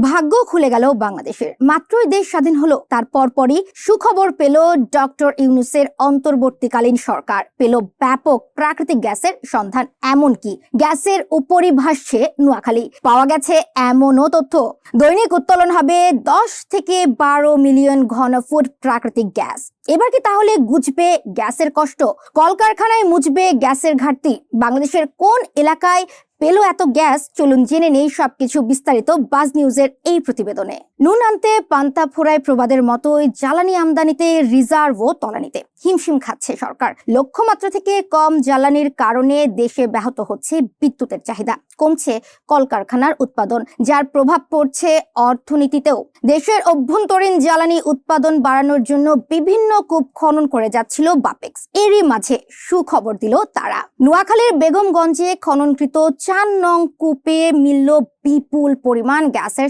ভাগ্য খুলে গেল বাংলাদেশের। মাত্রই দেশ স্বাধীন হলো, তার পরপরই সুখবর পেল ডক্টর ইউনূসের অন্তর্বর্তীকালীন সরকার। পেল ব্যাপক প্রাকৃতিক গ্যাসের সন্ধান, এমনকি গ্যাসের উপরই ভাসছে নোয়াখালী। পাওয়া গেছে এমনও তথ্য, দৈনিক উত্তোলন হবে 10 থেকে 12 মিলিয়ন ঘনফুট প্রাকৃতিক গ্যাস। এবার কি তাহলে গুজবে গ্যাসের কষ্ট? কলকারখানায় মুজবে গ্যাসের ঘাটতি? বাংলাদেশের কোন এলাকায় পেল এত গ্যাস? চলুন জেনে নেই সবকিছু বিস্তারিত বাজ নিউজের এই প্রতিবেদনে। নুন আনতে পান্তা ফোড়ায় প্রবাদের মতোই জ্বালানি আমদানিতে রিজার্ভ ও তলানিতে হিমশিম খাচ্ছে সরকার। লক্ষ্যমাত্রা থেকে কম জ্বালানির কারণে দেশে ব্যাহত হচ্ছে বিদ্যুতের চাহিদা, কমছে কলকারখানার উৎপাদন, যার প্রভাব পড়ছে অর্থনীতিতেও। দেশের অভ্যন্তরীণ জ্বালানি উৎপাদন বাড়ানোর জন্য বিভিন্ন কূপ খনন করে যাচ্ছিল বাপেক্স। এরই মাঝে সুখবর দিল তারা। নোয়াখালীর বেগমগঞ্জে খননকৃত 4 নং কূপে মিলল বিপুল পরিমাণ গ্যাসের